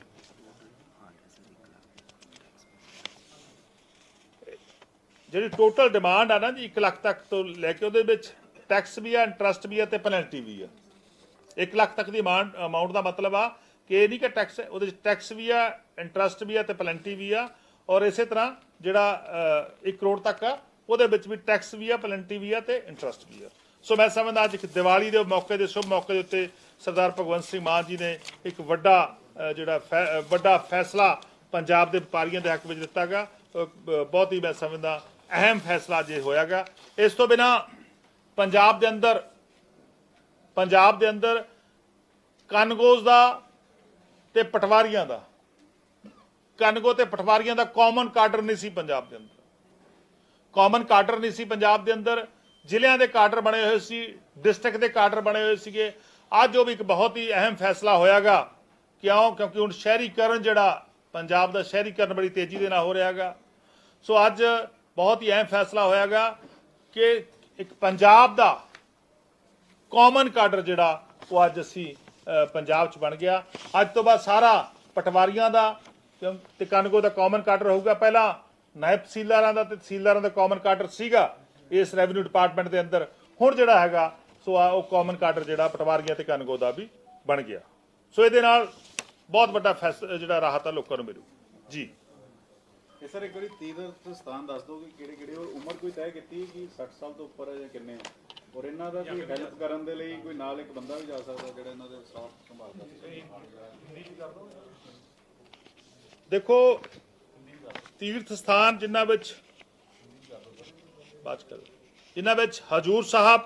ਜਿਹੜੀ ਟੋਟਲ ਡਿਮਾਂਡ ਆ ਨਾ ਜੀ 1 ਲੱਖ ਤੱਕ ਤੋਂ ਲੈ ਕੇ ਉਹਦੇ ਵਿੱਚ ਟੈਕਸ ਵੀ ਆ, ਇੰਟਰਸਟ ਵੀ ਆ ਤੇ ਪੈਨਲਟੀ ਵੀ ਆ। 1 ਲੱਖ ਤੱਕ ਦੀ ਅਮਾਉਂਟ ਦਾ ਮਤਲਬ ਆ ਕਿ ਇਹ ਨਹੀਂ ਕਿ ਟੈਕਸ, ਉਹਦੇ ਵਿੱਚ ਟੈਕਸ ਵੀ ਆ, ਇੰਟਰਸਟ ਵੀ ਆ ਤੇ ਪੈਨਲਟੀ ਵੀ ਆ। ਔਰ ਇਸੇ ਤਰ੍ਹਾਂ ਜਿਹੜਾ 1 ਕਰੋੜ ਤੱਕ ਆ ਉਹਦੇ ਵਿੱਚ ਵੀ ਟੈਕਸ ਵੀ ਆ, ਪੈਨਲਟੀ ਵੀ ਆ ਤੇ ਇੰਟਰਸਟ ਵੀ ਆ। ਸੋ ਮੈਂ ਸਮਝਦਾ ਅੱਜ ਇੱਕ ਦੀਵਾਲੀ ਦੇ ਮੌਕੇ ਦੇ ਸ਼ੁਭ ਮੌਕੇ ਦੇ ਉੱਤੇ ਸਰਦਾਰ ਭਗਵੰਤ ਸਿੰਘ ਮਾਨ ਜੀ ਨੇ ਇੱਕ ਵੱਡਾ ਫੈਸਲਾ ਪੰਜਾਬ ਦੇ ਵਪਾਰੀਆਂ ਦੇ ਹੱਕ ਵਿੱਚ ਦਿੱਤਾ ਗਾ। ਬਹੁਤ ਹੀ ਮੈਂ ਸਮਝਦਾ ਅਹਿਮ ਫੈਸਲਾ ਜੇ ਹੋਇਆਗਾ। ਇਸ ਤੋਂ ਬਿਨਾਂ ਪੰਜਾਬ ਦੇ ਅੰਦਰ ਕਾਨੂੰਗੋਜ਼ ਦਾ ਤੇ ਪਟਵਾਰੀਆਂ ਦਾ ਕਾਮਨ ਕਾਡਰ ਨਹੀਂ ਸੀ ਪੰਜਾਬ ਦੇ ਅੰਦਰ। ਕਾਮਨ ਕਾਡਰ ਨਹੀਂ ਸੀ ਪੰਜਾਬ ਦੇ ਅੰਦਰ। ਜ਼ਿਲ੍ਹਿਆਂ ਦੇ ਕਾਡਰ ਬਣੇ ਹੋਏ ਸੀ, ਡਿਸਟ੍ਰਿਕਟ ਦੇ ਕਾਡਰ ਬਣੇ ਹੋਏ ਸੀਗੇ। ਅੱਜ ਉਹ ਵੀ ਇੱਕ ਬਹੁਤ ਹੀ ਅਹਿਮ ਫੈਸਲਾ ਹੋਇਆਗਾ। ਕਿਉਂਕਿ ਹੁਣ ਸ਼ਹਿਰੀਕਰਨ ਜਿਹੜਾ ਪੰਜਾਬ ਦਾ ਸ਼ਹਿਰੀਕਰਨ ਬੜੀ ਤੇਜ਼ੀ ਦੇ ਨਾਲ ਹੋ ਰਿਹਾਗਾ। ਸੋ ਅੱਜ ਬਹੁਤ ਹੀ ਅਹਿਮ ਫੈਸਲਾ ਹੋਇਆਗਾ ਕਿ ਇੱਕ ਪੰਜਾਬ ਦਾ ਕਾਮਨ ਕਾਡਰ ਜਿਹੜਾ ਉਹ ਅੱਜ ਅਸੀਂ ਪੰਜਾਬ 'ਚ ਬਣ ਗਿਆ। ਅੱਜ ਤੋਂ ਬਾਅਦ ਸਾਰਾ ਪਟਵਾਰੀਆਂ ਦਾ ਤੇ ਕਾਨੂੰਗੋ ਦਾ ਕਾਮਨ ਕਾਡਰ ਹੋਊਗਾ। ਪਹਿਲਾਂ ਨਾਇਬ ਤਹਿਸੀਲਦਾਰਾਂ ਦਾ ਤੇ ਤਹਿਸੀਲਦਾਰਾਂ ਦਾ ਕਾਮਨ ਕਾਡਰ ਸੀਗਾ ਇਸ ਰੈਵਨਿਊ ਡਿਪਾਰਟਮੈਂਟ ਦੇ ਅੰਦਰ। ਹੁਣ ਜਿਹੜਾ ਹੈਗਾ ਸੋ ਉਹ ਕਾਮਨ ਕਾਡਰ ਜਿਹੜਾ ਪਟਵਾਰੀਆਂ ਤੇ ਕਾਨੂੰਗੋ ਦਾ ਵੀ ਬਣ ਗਿਆ। ਸੋ ਇਹਦੇ ਨਾਲ ਬਹੁਤ ਵੱਡਾ ਜਿਹੜਾ ਰਾਹਤ ਆ ਲੋਕਾਂ ਨੂੰ ਮਿਲੂ ਜੀ।
ਇਹ ਸਰ ਇੱਕ ਵਾਰੀ ਤੀਰਥ ਸਥਾਨ ਦੱਸ ਦਿਓ ਕਿ ਕਿਹੜੇ ਕਿਹੜੇ, ਔਰ ਉਮਰ ਕੋਈ ਤੈਅ ਕੀਤੀ ਕਿ 60 ਸਾਲ ਤੋਂ ਉੱਪਰ ਹੈ ਜਾਂ ਕਿੰਨੇ, ਔਰ ਇਹਨਾਂ ਦਾ ਕੋਈ ਹੈਲਪ ਕਰਨ ਦੇ ਲਈ ਕੋਈ ਨਾਲ ਇੱਕ ਬੰਦਾ ਵੀ ਜਾ ਸਕਦਾ ਜਿਹੜਾ ਇਹਨਾਂ ਦੇ ਸਾਥ ਸੰਭਾਲਦਾ।
ਦੇਖੋ ਤੀਰਥ ਸਥਾਨ ਜਿਨ੍ਹਾਂ ਵਿੱਚ ਹਜੂਰ ਸਾਹਿਬ,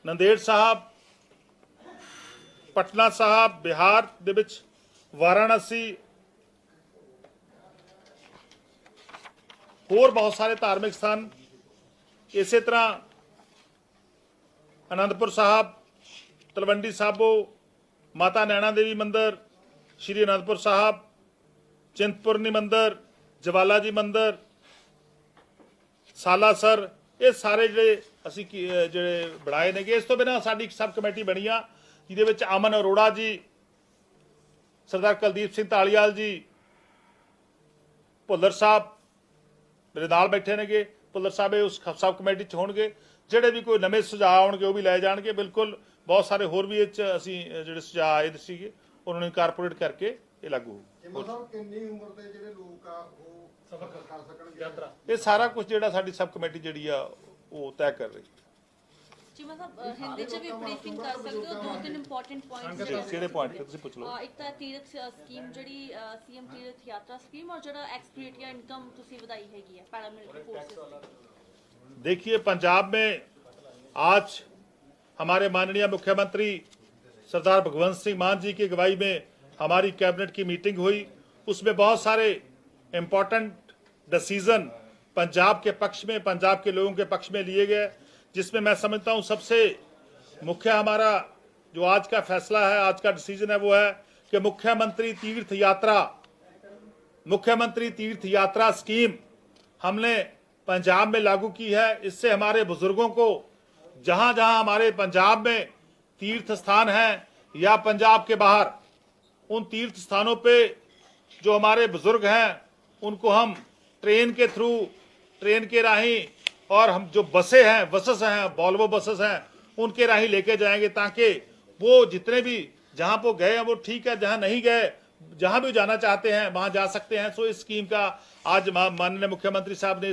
ਨੰਦੇੜ ਸਾਹਿਬ, ਪਟਨਾ ਸਾਹਿਬ ਬਿਹਾਰ ਦੇ ਵਿੱਚ, ਵਾਰਾਣਸੀ, ਹੋਰ ਬਹੁਤ ਸਾਰੇ ਧਾਰਮਿਕ ਸਥਾਨ, ਇਸੇ ਤਰ੍ਹਾਂ ਅਨੰਦਪੁਰ ਸਾਹਿਬ, ਤਲਵੰਡੀ ਸਾਬੋ, ਮਾਤਾ ਨੈਣਾ ਦੇਵੀ ਮੰਦਿਰ, ਸ਼੍ਰੀ ਅਨੰਦਪੁਰ ਸਾਹਿਬ, ਚਿੰਤਪੁਰਨੀ ਮੰਦਿਰ, ਜਵਾਲਾ ਜੀ ਮੰਦਿਰ, ਸਾਲਾਸਰ, ਇਹ ਸਾਰੇ ਜਿਹੜੇ ਬਣਾਏ ਨੇਗੇ। ਇਸ ਤੋਂ ਬਿਨਾਂ ਸਾਡੀ ਇੱਕ ਸਬ ਕਮੇਟੀ ਬਣੀ ਆ ਜਿਹਦੇ ਵਿੱਚ ਅਮਨ ਅਰੋੜਾ ਜੀ, ਸਰਦਾਰ ਕੁਲਦੀਪ ਸਿੰਘ ਢਾਲੀਵਾਲ ਜੀ, ਭੁੱਲਰ ਸਾਹਿਬ ਮੇਰੇ ਨਾਲ ਬੈਠੇ ਨੇਗੇ। ਭੁੱਲਰ ਸਾਹਿਬ ਉਸ ਸਬ ਕਮੇਟੀ 'ਚ ਹੋਣਗੇ। ਜਿਹੜੇ ਵੀ ਕੋਈ ਨਵੇਂ ਸੁਝਾਅ ਆਉਣਗੇ ਉਹ ਵੀ ਲੈ ਜਾਣਗੇ। ਬਿਲਕੁਲ ਬਹੁਤ ਸਾਰੇ ਹੋਰ ਵੀ ਇਹ 'ਚ ਅਸੀਂ ਜਿਹੜੇ ਸੁਝਾਅ ਆਏ ਸੀਗੇ ਉਹਨਾਂ ਨੂੰ ਇਨਕਾਰਪੋਰੇਟ ਕਰਕੇ ਇਹ ਲਾਗੂ ਹੋਊ।
ਕਿੰਨੀ ਉਮਰ ਦੇ ਜਿਹੜੇ ਲੋਕ ਆ ਉਹ ਸਫ਼ਰ ਕਰ ਸਕਣਗੇ?
ਇਹ ਸਾਰਾ ਕੁਝ ਜਿਹੜਾ ਸਾਡੀ ਸਬ ਕਮੇਟੀ ਜਿਹੜੀ ਆ ਉਹ ਤੈਅ ਕਰ ਰਹੀ।
ਜੀ ਮਤਲਬ ਹਿੰਦੀ ਚ ਵੀ ਬਰੀਫਿੰਗ ਕਰ ਸਕਦੇ ਹੋ ਦੋ ਤਿੰਨ ਇੰਪੋਰਟੈਂਟ ਪੁਆਇੰਟਸ
ਕਿਹੜੇ ਪੁਆਇੰਟ ਤੁਸੀਂ ਪੁੱਛ ਲਓ।
ਇੱਕ ਤਾਂ ਤੀਰਥ ਸਕੀਮ ਜਿਹੜੀ ਸੀਐਮ ਤੀਰਥ ਯਾਤਰਾ ਸਕੀਮ, ਔਰ ਜਿਹੜਾ एक्सपेक्ट या इनकम ਤੁਸੀਂ ਵਧਾਈ ਹੈਗੀ ਹੈ पैरामिलिट्री फोर्सेस।
देखिए पंजाब में आज हमारे माननीय मुख्यमंत्री सरदार भगवंत सिंह मान जी की अगुवाई में हमारी कैबिनेट की मीटिंग हुई। उसमें बहुत सारे इम्पोर्टेंट डिसीजन पंजाब के पक्ष में, पंजाब के लोगों के पक्ष में लिए गए, जिसमें मैं समझता हूं सबसे मुख्य हमारा जो आज का फैसला है, आज का डिसीजन है, वो है कि मुख्यमंत्री तीर्थ यात्रा स्कीम हमने पंजाब में लागू की है। इससे हमारे बुजुर्गों को जहां जहां हमारे पंजाब में तीर्थ स्थान हैं या पंजाब के बाहर, उन तीर्थ स्थानों पे जो हमारे बुजुर्ग हैं उनको हम ट्रेन के थ्रू, ट्रेन के राही, और हम जो बसें हैं, बसेस हैं, वॉल्वो बसेस हैं, उनके राही लेके जाएंगे ताकि वो जितने भी जहां वो गए हैं वो ठीक है, जहां नहीं गए, जहां भी जाना चाहते हैं वहां जा सकते हैं। सो इस स्कीम का आज माननीय मुख्यमंत्री साहब ने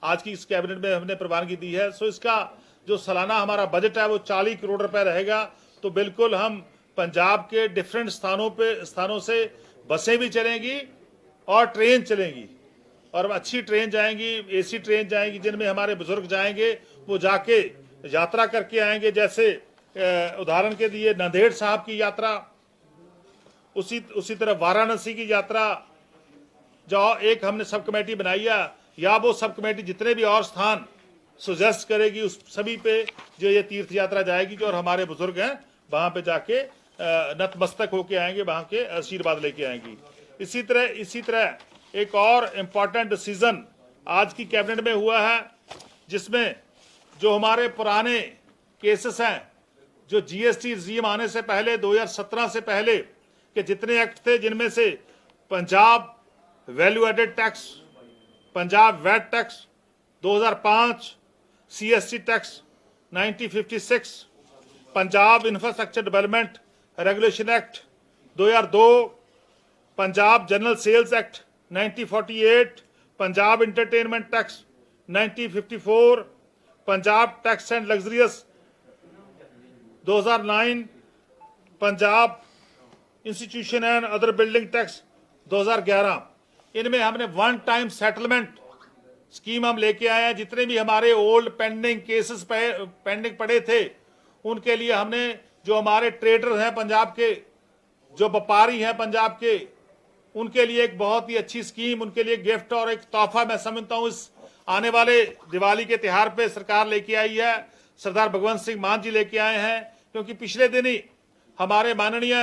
आज की इस कैबिनेट में हमने प्रवानगी दी है। सो इसका जो सालाना हमारा बजट है वो 40 करोड़ रुपए रहेगा। तो बिल्कुल हम पंजाब के डिफरेंट स्थानों से बसें भी चलेंगी और ट्रेन चलेंगी, और अच्छी ट्रेन जाएंगी, एसी ट्रेन जाएंगी, जिनमें हमारे बुजुर्ग जाएंगे, वो जाके यात्रा करके आएंगे। जैसे उदाहरण के लिए नांदेड़ साहब की यात्रा, उसी तरह वाराणसी की यात्रा जो एक हमने सब कमेटी बनाई है, या वो सब कमेटी जितने भी और स्थान सुजेस्ट करेगी उस सभी पे जो ये तीर्थ यात्रा जाएगी, जो और हमारे बुजुर्ग हैं वहां पे जाके नतमस्तक होके आएंगे, वहां के आशीर्वाद लेके आएंगी। इसी तरह एक और इम्पॉर्टेंट डिसीजन आज की कैबिनेट में हुआ है, जिसमें जो हमारे पुराने केसेस हैं, जो जीएसटी रिजीम आने से पहले 2017 से पहले के जितने एक्ट थे, जिनमें से Punjab value added tax, Punjab VAT tax 2005, CST tax 1956, Punjab infrastructure development regulation act 2002, Punjab general sales act 1948, Punjab entertainment tax 1954, Punjab tax and luxurious 2009, Punjab institution and other building tax 2011। इनमें हमने वन टाइम सेटलमेंट स्कीम हम लेके आए हैं। जितने भी हमारे ओल्ड पेंडिंग केसेस पेंडिंग पड़े थे उनके लिए हमने, जो हमारे ट्रेडर हैं पंजाब के, जो व्यापारी हैं पंजाब के, उनके लिए एक बहुत ही अच्छी स्कीम, उनके लिए गिफ्ट और एक तोहफा मैं समझता हूं इस आने वाले दिवाली के त्योहार पे सरकार लेके आई है। सरदार भगवंत सिंह मान जी लेके आए हैं, क्योंकि पिछले दिन ही हमारे माननीय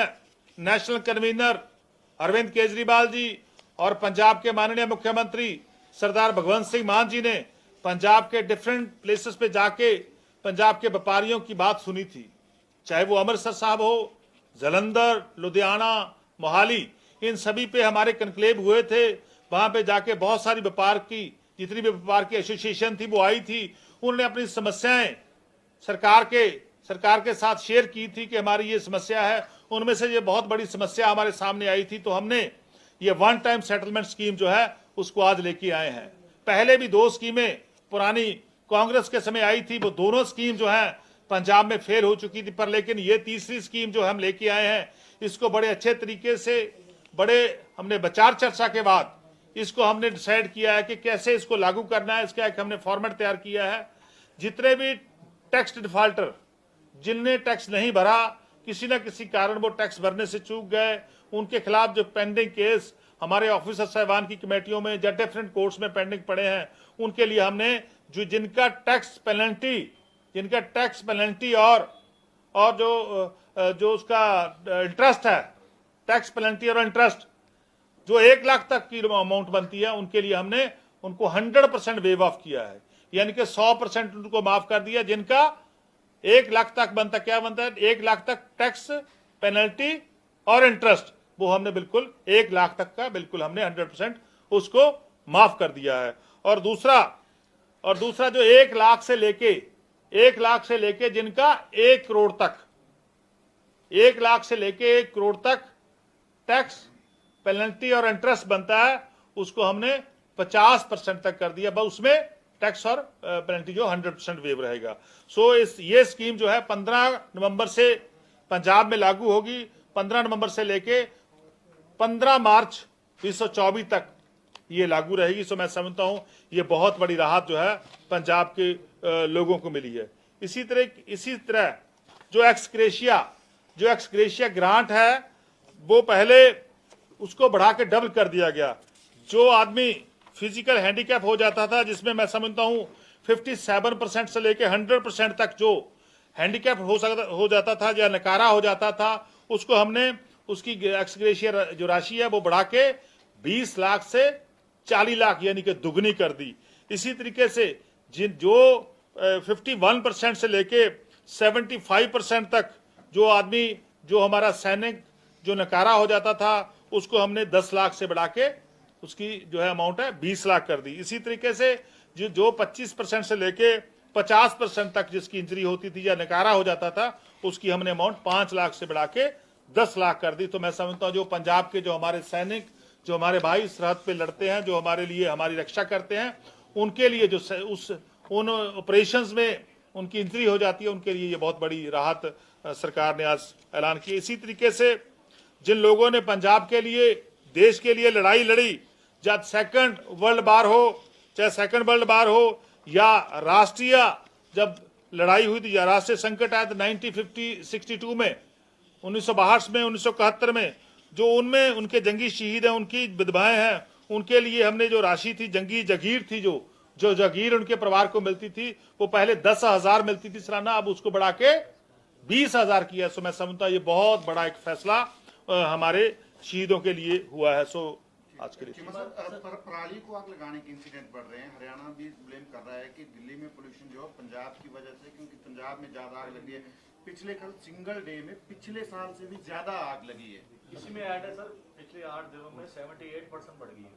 नेशनल कन्वीनर अरविंद केजरीवाल जी और पंजाब के माननीय मुख्यमंत्री सरदार भगवंत सिंह मान जी ने पंजाब के डिफरेंट प्लेसेस पे जाके पंजाब के व्यापारियों की बात सुनी थी, चाहे वो अमृतसर साहब हो, जलंधर, लुधियाना, मोहाली, इन सभी पे हमारे कनक्लेव हुए थे। वहां पे जाके बहुत सारी व्यापार की, जितनी भी व्यापार की एसोसिएशन थी वो आई थी। उन्होंने अपनी समस्याएं सरकार के साथ शेयर की थी कि हमारी ये समस्या है। उनमें से ये बहुत बड़ी समस्या हमारे सामने आई थी, तो हमने ये वन टाइम सेटलमेंट स्कीम जो है उसको आज लेके आए हैं। पहले भी 2 स्कीमें पुरानी कांग्रेस के समय आई थी, वो दोनों स्कीम जो है पंजाब में फेल हो चुकी थी, पर लेकिन ये तीसरी स्कीम जो हम लेके आए हैं इसको बड़े अच्छे तरीके से, बड़े हमने विचार चर्चा के बाद इसको हमने डिसाइड किया है कि कैसे इसको लागू करना है। इसका एक हमने फॉर्मेट तैयार किया है। जितने भी टैक्स डिफॉल्टर, जिनने टैक्स नहीं भरा, किसी न किसी कारण वो टैक्स भरने से चूक गए, उनके खिलाफ जो पेंडिंग केस हमारे ऑफिसर साहिबान की कमेटियों में या डिफरेंट कोर्ट्स में पेंडिंग पड़े हैं, उनके लिए हमने जिनका टैक्स पेनल्टी और जो उसका इंटरेस्ट है, टैक्स पेनल्टी और इंटरेस्ट जो 1 लाख तक की अमाउंट बनती है, उनके लिए हमने उनको 100% वेव ऑफ किया है, यानी कि 100% उनको माफ कर दिया। जिनका 1 लाख तक बनता, क्या बनता है, 1 लाख तक टैक्स पेनल्टी और इंटरेस्ट, वो हमने बिल्कुल 1 लाख तक का बिल्कुल हमने 100% उसको माफ कर दिया है। और दूसरा जो 1 लाख से लेके जिनका 1 करोड़ तक, 1 लाख से लेके 1 करोड़ तक टैक्स पेनल्टी और इंटरेस्ट बनता है, उसको हमने 50% तक कर दिया। बस उसमें टैक्स और पेनल्टी जो 100% वेव रहेगा। सो ये स्कीम जो है 15 नवंबर से पंजाब में लागू होगी। 15 नवंबर से लेके 15 मार्च 2024 तक ये लागू रहेगी। सो मैं समझता हूं ये बहुत बड़ी राहत जो है पंजाब के लोगों को मिली है। इसी तरह जो एक्सग्रेशिया ग्रांट है, वो पहले उसको बढ़ा के डबल कर दिया गया। जो आदमी फिजिकल हैंडीकैप हो जाता था, जिसमें मैं समझता हूं 57% से लेके 100% तक जो हैंडीकैप हो जाता था या नकारा हो जाता था, उसको हमने उसकी एक्सग्रेशिया जो राशि है वो बढ़ा के 20 लाख से 40 लाख यानी कि दुगनी कर दी। इसी तरीके से जो 51% से लेके 75% तक जो आदमी, जो हमारा सैनिक जो नकारा हो जाता था, उसको हमने 10 लाख से बढ़ा के उसकी जो है अमाउंट है 20 लाख कर दी। इसी तरीके से जो 25% से लेके 50% तक जिसकी इंजरी होती थी या नकारा हो जाता था, उसकी हमने अमाउंट 5 लाख से बढ़ा के 10 लाख कर दी। तो मैं समझता हूं जो पंजाब के जो हमारे सैनिक, जो हमारे भाई सरहद पे लड़ते हैं, जो हमारे लिए हमारी रक्षा करते हैं, उनके लिए जो उन ऑपरेशंस में उनकी इंजरी हो जाती है, उनके लिए ये बहुत बड़ी राहत सरकार ने आज ऐलान की। इसी तरीके से जिन लोगों ने पंजाब के लिए, देश के लिए लड़ाई लड़ी, चाहे सेकंड वर्ल्ड वार हो या राष्ट्रीय जब लड़ाई हुई थी या राष्ट्रीय संकट आया था 1962 में, 1962 में, 1971 में, जो उनमें उनके जंगी शहीद हैं, उनकी विधवाएं हैं, उनके लिए हमने जो राशि थी, जंगी जगीर थी, जो जगीर उनके परिवार को मिलती थी, वो पहले 10,000 मिलती थी सालाना, अब उसको बढ़ा के 20,000 किया। सो मैं समझता ये बहुत बड़ा एक फैसला हमारे शहीदों के लिए हुआ है। सो आज के लिए
पराली को आग लगाने के इंसिडेंट बढ़ रहे हैं। हरियाणा भी ब्लेम कर रहा है कि दिल्ली में पोल्यूशन जो पंजाब की वजह से, क्योंकि पंजाब में ज्यादा आग लगी है। पिछले कल सिंगल डे में पिछले साल से भी ज्यादा आग लगी है।
इसी में ऐड है सर, पिछले 8 दिनों में 78% बढ़ गई है।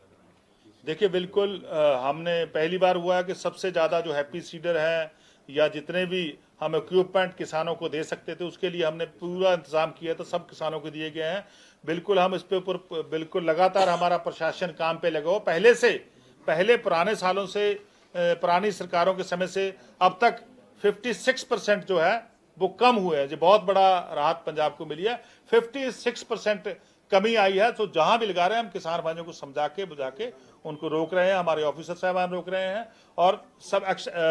देखिए बिल्कुल हमने पहली बार हुआ है कि सबसे ज्यादा जो हैप्पी सीडर है या जितने भी हम इक्विपमेंट किसानों को दे सकते थे, उसके लिए हमने पूरा इंतजाम किया था, सब किसानों को दिए गए हैं। बिल्कुल हम इस पे ऊपर बिल्कुल लगातार हमारा प्रशासन काम पे लगा हो। पहले पुराने सालों से पुरानी सरकारों के समय से अब तक 56% जो है वो कम हुए हैं। जो बहुत बड़ा राहत पंजाब को मिली है, 56% कमी आई है। तो जहां भी लगा रहे हैं हम किसान भाइयों को समझा के बुझा के उनको रोक रहे हैं, हमारे ऑफिसर साहबान रोक रहे हैं और सब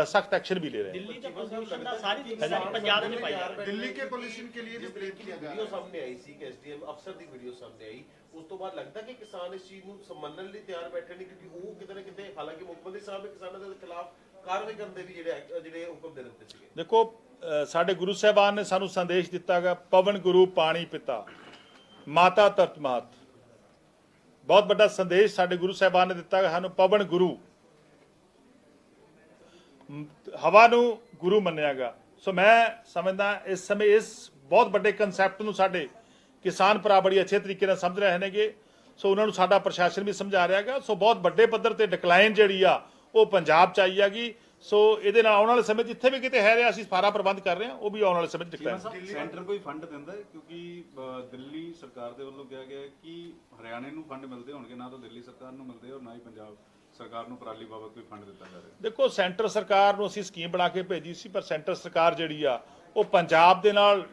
सख्त एक्शन भी ले रहे हैं।
ਦਿੱਲੀ ਦਾ ਪ੍ਰਦੂਸ਼ਣ ਦਾ ਸਾਰੀ ਪੰਜਾਬ ਨੇ ਪਾਈ ਜਾ
दिल्ली के पोल्यूशन के लिए भी ब्लेम किया जा रहा
ਵੀਡੀਓ
है।
ਸਾਹਮਣੇ ਆਈ ਸੀ ਕਿ ਐਸਡੀਐਮ ਅਫਸਰ ਦੀ ਵੀਡੀਓ ਸਾਹਮਣੇ ਆਈ, ਉਸ ਤੋਂ ਬਾਅਦ ਲੱਗਦਾ ਕਿ ਕਿਸਾਨ ਇਸ ਚੀਜ਼ ਨੂੰ ਮੰਨਣ ਲਈ ਤਿਆਰ ਬੈਠੇ ਨੇ, ਕਿਉਂਕਿ ਉਹ ਕਿਤੇ ਨਾ ਕਿਤੇ ਹਾਲਾਂਕਿ ਮੁੱਖ ਮੰਤਰੀ ਸਾਹਿਬ ਨੇ ਕਿਸਾਨਾਂ ਦੇ ਖਿਲਾਫ ਕਾਰਵਾਈ ਕਰਨ ਦੇ ਵੀ ਜਿਹੜੇ ਹੁਕਮ ਦੇ ਦਿੱਤੇ ਸੀਗੇ।
ਦੇਖੋ ਸਾਡੇ ਗੁਰੂ ਸਾਹਿਬਾਨ ਨੇ ਸਾਨੂੰ ਸੰਦੇਸ਼ ਦਿੱਤਾ ਗਾ, ਪਵਨ ਗੁਰੂ ਪਾਣੀ ਪਿਤਾ ਮਾਤਾ ਧਰਤ ਮਾਤ। ਬਹੁਤ ਵੱਡਾ ਸੰਦੇਸ਼ ਸਾਡੇ ਗੁਰੂ ਸਾਹਿਬਾਨ ਨੇ ਦਿੱਤਾ ਗਾ ਸਾਨੂੰ, ਪਵਨ ਗੁਰੂ, ਹਵਾ ਨੂੰ ਗੁਰੂ ਮੰਨਿਆ ਗਾ। ਸੋ ਮੈਂ ਸਮਝਦਾ ਇਸ ਸਮੇਂ ਇਸ ਬਹੁਤ ਵੱਡੇ ਕਨਸੈਪਟ ਨੂੰ ਸਾਡੇ ਕਿਸਾਨ ਭਰਾ ਬੜੀ ਅੱਛੇ ਤਰੀਕੇ ਨਾਲ ਸਮਝ ਰਹੇ ਨੇਗੇ। ਸੋ ਉਹਨਾਂ ਨੂੰ ਸਾਡਾ ਪ੍ਰਸ਼ਾਸਨ ਵੀ ਸਮਝਾ ਰਿਹਾ ਗਾ। ਸੋ ਬਹੁਤ ਵੱਡੇ ਪੱਧਰ ਤੇ ਡਿਕਲਾਈਨ ਜਿਹੜੀ ਆ ਉਹ ਪੰਜਾਬ ਚ ਆਈ ਹੈਗੀ। ਸੋ ਇਹਦੇ ਨਾਲ ਆਉਣ ਵਾਲੇ ਸਮੇਂ ਜਿੱਥੇ ਵੀ ਕਿਤੇ ਹੈ ਰਿਹਾ ਅਸੀਂ ਸਾਰਾ ਪ੍ਰਬੰਧ ਕਰ ਰਹੇ ਹਾਂ, ਉਹ ਵੀ ਆਉਣ ਵਾਲੇ ਸਮੇਂ ਚ ਡਿਕਲਾਈਨ।
ਸੈਂਟਰ ਕੋਈ ਫੰਡ ਦਿੰਦਾ ਹੈ? ਕਿਉਂਕਿ ਦਿੱਲੀ ਸਰਕਾਰ ਦੇ ਵੱਲੋਂ ਕਿਹਾ ਗਿਆ ਹੈ ਕਿ ਹਰਿਆਣੇ ਨੂੰ ਫੰਡ ਮਿਲਦੇ ਹੋਣਗੇ, ਨਾ ਤਾਂ ਦਿੱਲੀ ਸਰਕਾਰ ਨੂੰ ਮਿਲਦੇ ਔਰ ਨਾ ਹੀ ਪੰਜਾਬ ਸਰਕਾਰ ਨੂੰ ਪਰਾਲੀ ਬਾਬਤ ਕੋਈ ਫੰਡ ਦਿੱਤਾ ਜਾ ਰਿਹਾ।
ਦੇਖੋ ਸੈਂਟਰ ਸਰਕਾਰ ਨੂੰ ਅਸੀਂ ਸਕੀਮ ਬਣਾ ਕੇ ਭੇਜੀ ਸੀ, ਪਰ ਸੈਂਟਰ ਸਰਕਾਰ ਜਿਹੜੀ ਆ ਉਹ ਪੰਜਾਬ ਦੇ ਨਾਲ,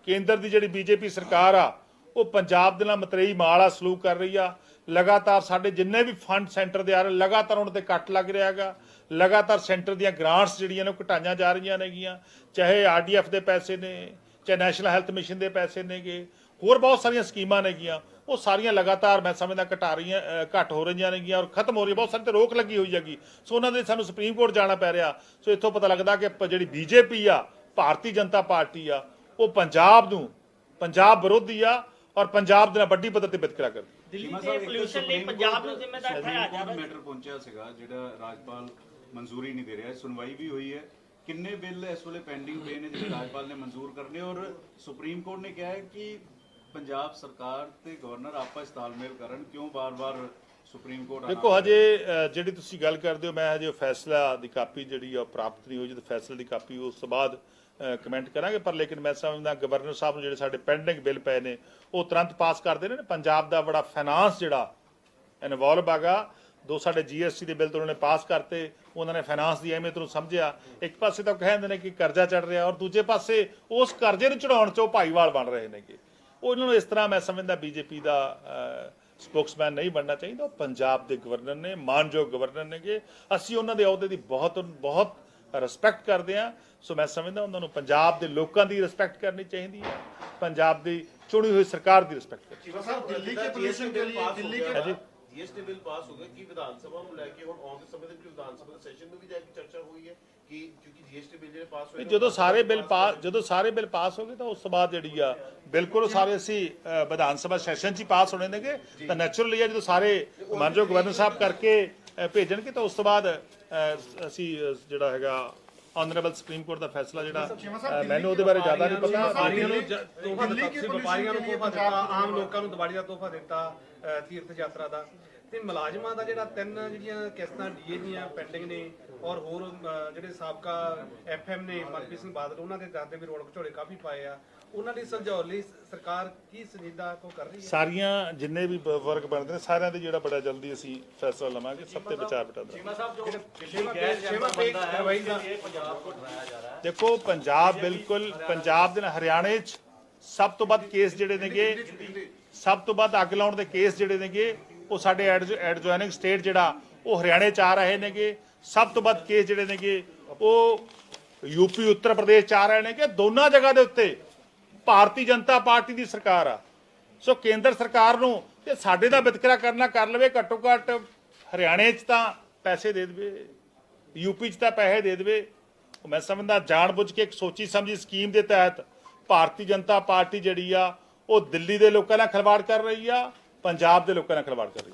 ਕੇਂਦਰ ਦੀ ਜਿਹੜੀ ਬੀਜੇਪੀ ਸਰਕਾਰ ਆ ਉਹ ਪੰਜਾਬ ਦੇ ਨਾਲ ਮਤਰੇਈ ਮਾਲ ਆ ਸਲੂਕ ਕਰ ਰਹੀ ਆ। ਲਗਾਤਾਰ ਸਾਡੇ ਜਿੰਨੇ ਵੀ ਫੰਡ ਸੈਂਟਰ ਦੇ ਆ ਰਹੇ ਲਗਾਤਾਰ ਉਹਨਾਂ ਤੇ ਕੱਟ ਲੱਗ ਰਿਹਾ ਹੈਗਾ। ਲਗਾਤਾਰ ਸੈਂਟਰ ਦੀਆਂ ਗ੍ਰਾਂਟਸ ਜਿਹੜੀਆਂ ਨੇ ਉਹ ਘਟਾਈਆਂ ਜਾ ਰਹੀਆਂ ਨੇਗੀਆਂ, ਚਾਹੇ ਆਰਡੀਐਫ ਦੇ ਪੈਸੇ ਨੇ, ਚਾਹੇ ਨੈਸ਼ਨਲ ਹੈਲਥ ਮਿਸ਼ਨ ਦੇ ਪੈਸੇ ਨੇਗੇ, ਹੋਰ ਬਹੁਤ ਸਾਰੀਆਂ ਸਕੀਮਾਂ ਨੇਗੀਆਂ, ਉਹ ਸਾਰੀਆਂ ਲਗਾਤਾਰ ਮੈਂ ਸਮਝਦਾ ਘੱਟ ਹੋ ਰਹੀਆਂ ਨੇਗੀਆਂ ਔਰ ਖਤਮ ਹੋ ਰਹੀਆਂ। ਬਹੁਤ ਸਾਰੀ ਤੇ ਰੋਕ ਲੱਗੀ ਹੋਈ ਹੈਗੀ। ਸੋ ਉਹਨਾਂ ਦੇ ਸਾਨੂੰ ਸੁਪਰੀਮ ਕੋਰਟ ਜਾਣਾ ਪੈ ਰਿਹਾ। ਸੋ ਇੱਥੋਂ ਪਤਾ ਲੱਗਦਾ ਕਿ ਜਿਹੜੀ ਬੀਜੇਪੀ ਆ, ਭਾਰਤੀ ਜਨਤਾ ਪਾਰਟੀ ਆ, ਉਹ ਪੰਜਾਬ ਵਿਰੋਧੀ ਆ ਔਰ ਪੰਜਾਬ ਦੇ ਨਾਲ ਵੱਡੀ ਪੱਧਰ ਤੇ ਵਿਤਕਰਾ ਕਰਦੀ।
ਦਿੱਲੀ ਦੇ ਪੋਲੂਸ਼ਨ ਲਈ ਪੰਜਾਬ ਨੂੰ ਜ਼ਿੰਮੇਦਾਰ ਠਹਿਰਾਇਆ ਜਾ ਰਿਹਾ।
ਮੈਟਰ ਪਹੁੰਚਿਆ ਸੀਗਾ ਜਿਹੜਾ ਰਾਜਪਾਲ ਮਨਜ਼ੂਰੀ ਨਹੀਂ ਦੇ ਰਿਹਾ, ਸੁਣਵਾਈ ਵੀ ਹੋਈ ਹੈ। ਕਿੰਨੇ ਬਿੱਲ ਇਸ ਵੇਲੇ ਪੈਂਡਿੰਗ ਪਏ ਨੇ ਜਿਹੜੇ ਰਾਜਪਾਲ ਨੇ ਮਨਜ਼ੂਰ ਕਰਨੇ, ਔਰ ਸੁਪਰੀਮ ਕੋਰਟ ਨੇ ਕਿਹਾ ਹੈ ਕਿ ਪੰਜਾਬ ਸਰਕਾਰ ਤੇ ਗਵਰਨਰ ਆਪਸ ਤਾਲਮੇਲ ਕਰਨ, ਕਿਉਂ ਬਾਰ-ਬਾਰ ਸੁਪਰੀਮ ਕੋਰਟ?
ਦੇਖੋ ਹਜੇ ਜਿਹੜੀ ਤੁਸੀਂ ਗੱਲ ਕਰਦੇ ਹੋ, ਮੈਂ ਹਜੇ ਫੈਸਲਾ ਦੀ ਕਾਪੀ ਜਿਹੜੀ ਆ ਪ੍ਰਾਪਤ ਨਹੀਂ ਹੋਈ। ਜਦੋਂ ਫੈਸਲੇ ਦੀ ਕਾਪੀ ਉਸ ਤੋਂ ਬਾਅਦ ਕਮੈਂਟ ਕਰਾਂਗੇ। ਪਰ ਲੇਕਿਨ ਮੈਂ ਸਮਝਦਾ ਗਵਰਨਰ ਸਾਹਿਬ ਨੂੰ ਜਿਹੜੇ ਸਾਡੇ ਪੈਂਡਿੰਗ ਬਿੱਲ ਪਏ ਨੇ ਉਹ ਤੁਰੰਤ ਪਾਸ ਕਰ ਦੇਣੇ ਨੇ। ਪੰਜਾਬ ਦਾ ਬੜਾ ਫਾਈਨਾਂਸ ਜਿਹੜਾ ਇਨਵੋਲਵ ਹੈਗਾ, ਦੋ ਸਾਡੇ ਜੀਐਸਟੀ ਦੇ ਬਿੱਲ ਤਾਂ ਉਹਨਾਂ ਨੇ ਪਾਸ ਕਰਤੇ। ਉਹਨਾਂ ਨੇ ਫਾਈਨਾਂਸ ਦੀ ਅਹਿਮੀਅਤ ਨੂੰ ਸਮਝਿਆ। ਇੱਕ ਪਾਸੇ ਤਾਂ ਕਹਿੰਦੇ ਨੇ ਕਿ ਕਰਜ਼ਾ ਚੜ ਰਿਹਾ ਔਰ ਦੂਜੇ ਪਾਸੇ ਉਸ ਕਰਜ਼ੇ ਨੂੰ ਚੜਾਉਣ 'ਚ ਉਹ ਭਾਈਵਾਲ ਬਣ ਰਹੇ ਨੇਗੇ। ਉਹ ਇਹਨਾਂ ਨੂੰ ਇਸ ਤਰ੍ਹਾਂ ਮੈਂ ਸਮਝਦਾ ਬੀਜੇਪੀ ਦਾ ਸਪੋਕਸਮੈਨ ਨਹੀਂ ਬਣਨਾ ਚਾਹੀਦਾ। ਉਹ ਪੰਜਾਬ ਦੇ ਗਵਰਨਰ ਨੇ, ਮਾਨਯੋਗ ਗਵਰਨਰ ਨੇਗੇ। ਅਸੀਂ ਉਹਨਾਂ ਦੇ ਅਹੁਦੇ ਦੀ ਬਹੁਤ ਰਿਸਪੈਕਟ ਕਰਦੇ ਹਾਂ। ਸੋ ਮੈਂ ਸਮਝਦਾ ਉਹਨਾਂ ਨੂੰ ਪੰਜਾਬ ਦੇ ਲੋਕਾਂ ਦੀ ਰਿਸਪੈਕਟ ਕਰਨੀ ਚਾਹੀਦੀ ਹੈ, ਪੰਜਾਬ ਦੀ ਚੁਣੀ ਹੋਈ ਸਰਕਾਰ ਦੀ ਰਿਸਪੈਕਟ ਕਰਨੀ।
दिल्ली के पोल्यूशन के लिए दिल्ली के
ਜੀਐਸਟੀ ਬਿੱਲ ਪਾਸ ਹੋ ਗਿਆ ਕਿ ਵਿਧਾਨ ਸਭਾ ਨੂੰ ਲੈ ਕੇ ਹੁਣ ਆਉਣ ਦੇ ਸਮੇਂ ਦੇ ਵਿੱਚ ਵਿਧਾਨ ਸਭਾ ਦੇ ਸੈਸ਼ਨ ਨੂੰ ਵੀ ਜਾ ਕੇ ਚਰਚਾ ਹੋਈ ਹੈ ਕਿ ਕਿਉਂਕਿ ਜੀਐਸਟੀ ਬਿੱਲ ਜਿਹੜੇ ਪਾਸ ਹੋਏ
ਜਦੋਂ ਸਾਰੇ ਬਿੱਲ ਪਾਸ ਹੋ ਗਏ ਤਾਂ ਉਸ ਤੋਂ ਬਾਅਦ ਜਿਹੜੀ ਆ ਬਿਲਕੁਲ ਸਾਰੇ ਅਸੀਂ ਵਿਧਾਨ ਸਭਾ ਸੈਸ਼ਨ 'ਚ ਹੀ ਪਾਸ ਹੋਣੇ ਨੇਗੇ। ਤਾਂ ਨੈਚੁਰਲੀ ਆ ਜਦੋਂ ਸਾਰੇ ਮਾਨਯੋਗ ਗਵਰਨਰ ਸਾਹਿਬ ਕਰਕੇ ਭੇਜਣਗੇ ਤਾਂ ਉਸ ਤੋਂ ਬਾਅਦ ਅਸੀਂ ਜਿਹੜਾ ਹੈਗਾ ਆਨਰੇਬਲ ਸੁਪਰੀਮ ਕੋਰਟ ਦਾ ਫੈਸਲਾ ਜਿਹੜਾ ਮੈਨੂੰ ਉਹਦੇ ਬਾਰੇ ਜ਼ਿਆਦਾ ਨਹੀਂ ਪਤਾ।
ਵਪਾਰੀਆਂ ਨੂੰ ਤੋਹਫਾ ਦਿੱਤਾ, ਆਮ ਲੋਕਾਂ ਨੂੰ ਦੀਵਾਲੀ ਦਾ ਤੋਹਫਾ ਦਿੱਤਾ ਤੀਰਥ ਯਾਤਰਾ ਦਾ, ਤੇ ਮੁਲਾਜ਼ਮਾਂ ਦਾ ਜਿਹੜਾ 3 ਜਿਹੜੀਆਂ ਕਿਸ਼ਤਾਂ ਡੀਏ ਦੀਆਂ ਪੈਂਡਿੰਗ ਨੇ ਔਰ ਹੋਰ ਜਿਹੜੇ ਸਾਬਕਾ ਐਫਐਮ ਨੇ ਮਨਪ੍ਰੀਤ ਸਿੰਘ ਬਾਦਲ, ਉਹਨਾਂ ਦੇ ਦੱਸਦੇ ਵੀ ਰੋਲ ਘਚੋਲੇ ਕਾਫੀ ਪਾਏ ਆ। ਉਹਨਾਂ ਦੀ ਸੁਲਝਾਉਣ ਲਈ ਸਰਕਾਰ ਕੀ ਸੰਜੀਦਾ ਕੋ ਕਰ ਰਹੀ ਹੈ?
ਸਾਰੀਆਂ ਜਿੰਨੇ ਵੀ ਵਰਗ ਬਣਦੇ ਨੇ ਸਾਰਿਆਂ ਦੇ ਜਿਹੜਾ ਬੜਾ ਜਲਦੀ ਅਸੀਂ ਫੈਸਲਾ ਲਵਾਂਗੇ। ਸਭ ਤੇ ਬਚਾ ਬਟਾ ਦਾ
ਚੀਮਾ ਸਾਹਿਬ ਜੋ ਦਿੱਲੀ ਗੈਸ ਜੈਮਾ ਬੰਦਾ ਹੈ ਇਹ ਪੰਜਾਬ ਕੋ ਡਰਾਇਆ ਜਾ ਰਿਹਾ ਹੈ।
ਦੇਖੋ ਪੰਜਾਬ ਦੇ ਨਾਲ ਹਰਿਆਣੇ 'ਚ ਸਭ ਤੋਂ ਵੱਧ ਕੇਸ ਜਿਹੜੇ ਨੇਗੇ, ਸਭ ਤੋਂ ਵੱਧ ਅੱਗ ਲਾਉਣ ਦੇ ਕੇਸ ਜਿਹੜੇ ਨੇਗੇ ਉਹ ਸਾਡੇ ਐਡਜੋਇਨਿੰਗ ਸਟੇਟ ਜਿਹੜਾ ਉਹ ਹਰਿਆਣੇ 'ਚ ਆ ਰਹੇ ਨੇਗੇ। ਸਭ ਤੋਂ ਵੱਧ ਕੇਸ ਜਿਹੜੇ ਨੇਗੇ ਉਹ ਯੂਪੀ ਉੱਤਰ ਪ੍ਰਦੇਸ਼ 'ਚ ਆ ਰਹੇ ਨੇਗੇ। ਦੋਨਾਂ ਜਗ੍ਹਾ ਦੇ ਉੱਤੇ ਭਾਰਤੀ ਜਨਤਾ ਪਾਰਟੀ ਦੀ ਸਰਕਾਰ ਆ। ਸੋ ਕੇਂਦਰ ਸਰਕਾਰ ਨੂੰ ਤੇ ਸਾਡੇ ਦਾ ਵਿਤਕਰਾ ਕਰਨਾ ਕਰ ਲਵੇ, ਘੱਟੋ ਘੱਟ ਹਰਿਆਣੇ 'ਚ ਤਾਂ ਪੈਸੇ ਦੇ ਦੇਵੇ, ਯੂਪੀ 'ਚ ਤਾਂ ਪੈਸੇ ਦੇ ਦੇਵੇ। ਮੈਂ ਸਮਝਦਾ ਜਾਣਬੁੱਝ ਕੇ ਇੱਕ ਸੋਚੀ ਸਮਝੀ ਸਕੀਮ ਦੇ ਤਹਿਤ ਭਾਰਤੀ ਜਨਤਾ ਪਾਰਟੀ ਜਿਹੜੀ ਆ ਉਹ ਦਿੱਲੀ ਦੇ ਲੋਕਾਂ ਨਾਲ ਖਿਲਵਾੜ ਕਰ ਰਹੀ ਆ, ਪੰਜਾਬ ਦੇ ਲੋਕਾਂ ਨਾਲ ਖਿਲਵਾੜ ਕਰ ਰਹੀ